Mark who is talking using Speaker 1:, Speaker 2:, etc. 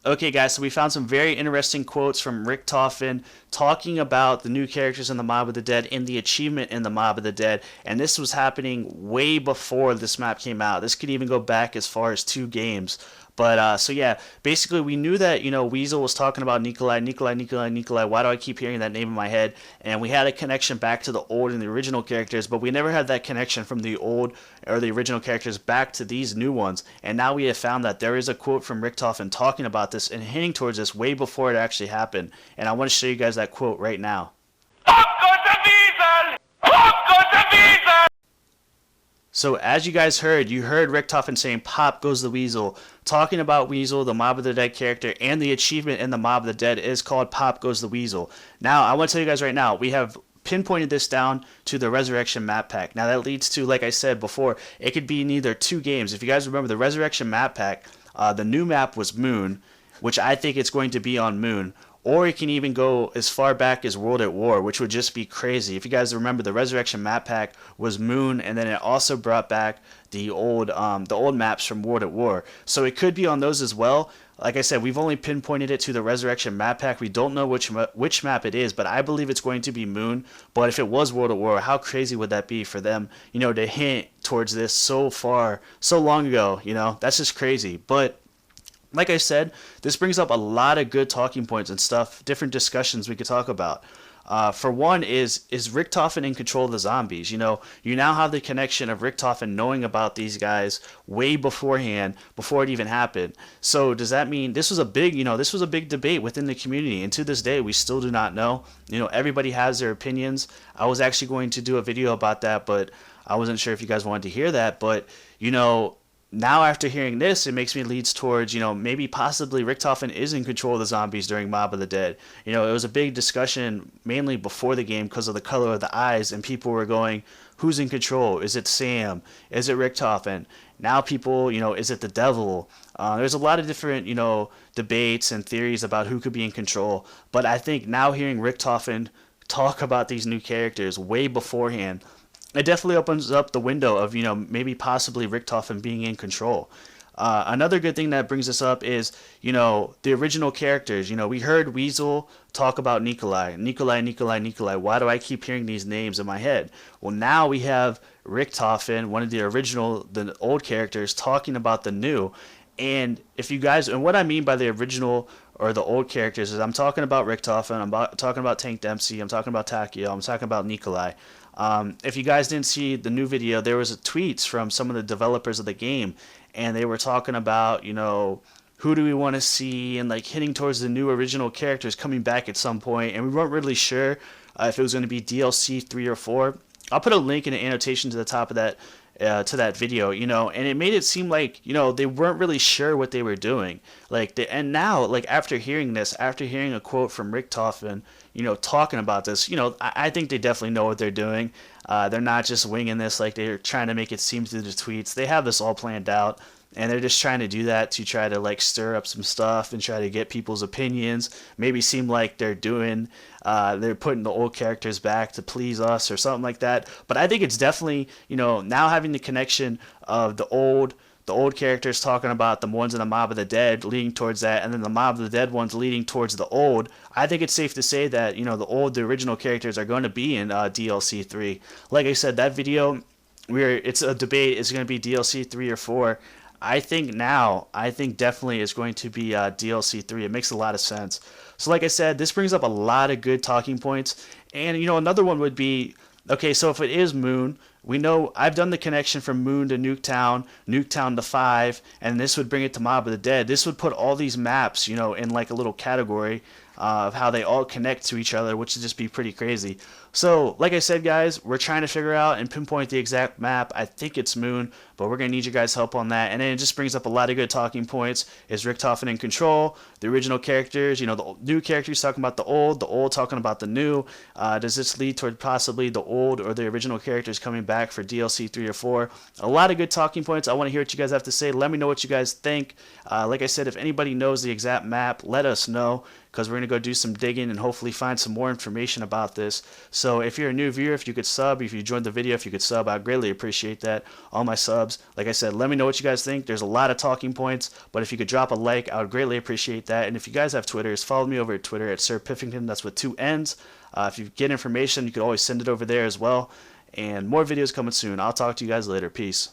Speaker 1: Okay, guys, so we found some very interesting quotes from Richtofen talking about the new characters in the Mob of the Dead and the achievement in the Mob of the Dead. And this was happening way before this map came out. This could even go back as far as 2 games. But so yeah, basically we knew that Weasel was talking about Nikolai, Nikolai, Nikolai, Nikolai. Why do I keep hearing that name in my head? And we had a connection back to the old and the original characters, but we never had that connection from the old or the original characters back to these new ones. And now we have found that there is a quote from Richtofen talking about this and hinting towards this way before it actually happened. And I want to show you guys that quote right now. So as you guys heard, you heard Richtofen saying "Pop goes the Weasel," talking about Weasel, the Mob of the Dead character, and the achievement in the Mob of the Dead is called "Pop goes the Weasel." Now, I want to tell you guys right now, we have pinpointed this down to the Resurrection map pack. Now that leads to, like I said before, it could be in either 2 games. If you guys remember the Resurrection map pack, the new map was Moon, which I think it's going to be on Moon. Or it can even go as far back as World at War, which would just be crazy. If you guys remember, the Resurrection map pack was Moon, and then it also brought back the old maps from World at War. So it could be on those as well. Like I said, we've only pinpointed it to the Resurrection map pack. We don't know which map it is, but I believe it's going to be Moon. But if it was World at War, how crazy would that be for them, to hint towards this so far, so long ago? That's just crazy. But like I said, this brings up a lot of good talking points and stuff, different discussions we could talk about. For one, is Richtofen in control of the zombies? You now have the connection of Richtofen knowing about these guys way beforehand, before it even happened. So does that mean this was a big debate within the community, and to this day we still do not know. Everybody has their opinions. I was actually going to do a video about that, but I wasn't sure if you guys wanted to hear that. But now after hearing this, it makes me leads towards, maybe possibly Richtofen is in control of the zombies during Mob of the Dead. It was a big discussion mainly before the game because of the color of the eyes, and people were going, who's in control? Is it Sam? Is it Richtofen? Now people, is it the devil? There's a lot of different, debates and theories about who could be in control. But I think now hearing Richtofen talk about these new characters way beforehand, it definitely opens up the window of, maybe possibly Richtofen being in control. Another good thing that brings this up is, the original characters. We heard Weasel talk about Nikolai. Nikolai, Nikolai, Nikolai. Why do I keep hearing these names in my head? Well, now we have Richtofen, one of the old characters, talking about the new. And what I mean by the original or the old characters is I'm talking about Richtofen, talking about Tank Dempsey, I'm talking about Takio, I'm talking about Nikolai. If you guys didn't see the new video, there was tweets from some of the developers of the game, and they were talking about, who do we want to see, and like hitting towards the new original characters coming back at some point, and we weren't really sure if it was going to be DLC 3 or 4. I'll put a link in an annotation to the top of that to that video, and it made it seem like, they weren't really sure what they were doing. And now, after hearing this, after hearing a quote from Richtofen, talking about this, I think they definitely know what they're doing. They're not just winging this like they're trying to make it seem through the tweets. They have this all planned out, and they're just trying to do that to try to stir up some stuff and try to get people's opinions, maybe seem like they're putting the old characters back to please us or something like that. But I think it's definitely, now having the connection of the old characters talking about the ones in the Mob of the Dead leading towards that, and then the Mob of the Dead ones leading towards the old. I think it's safe to say that, the original characters are going to be in DLC 3. Like I said, that video, it's a debate, is going to be DLC 3 or 4. I think definitely it's going to be DLC 3. It makes a lot of sense. So like I said, this brings up a lot of good talking points. And, another one would be, okay, so if it is Moon, we know I've done the connection from Moon to Nuketown, Nuketown to 5, and this would bring it to Mob of the Dead. This would put all these maps, in a little category of how they all connect to each other, which would just be pretty crazy. So, like I said, guys, we're trying to figure out and pinpoint the exact map. I think it's Moon, but we're going to need you guys' help on that. And then it just brings up a lot of good talking points. Is Richtofen in control? The original characters, the new characters talking about the old talking about the new. Does this lead toward possibly the old or the original characters coming back? back for DLC 3 or 4. A lot of good talking points. I want to hear what you guys have to say. Let me know what you guys think. Like I said, if anybody knows the exact map, let us know, because we're going to go do some digging and hopefully find some more information about this. So if you're a new viewer, if you could sub, if you joined the video, if you could sub, I'd greatly appreciate that. All my subs, like I said, let me know what you guys think. There's a lot of talking points, but if you could drop a like, I would greatly appreciate that. And if you guys have Twitters, follow me over at Twitter at Sir Piffington. That's with 2 N's. If you get information, you can always send it over there as well. And more videos coming soon. I'll talk to you guys later. Peace.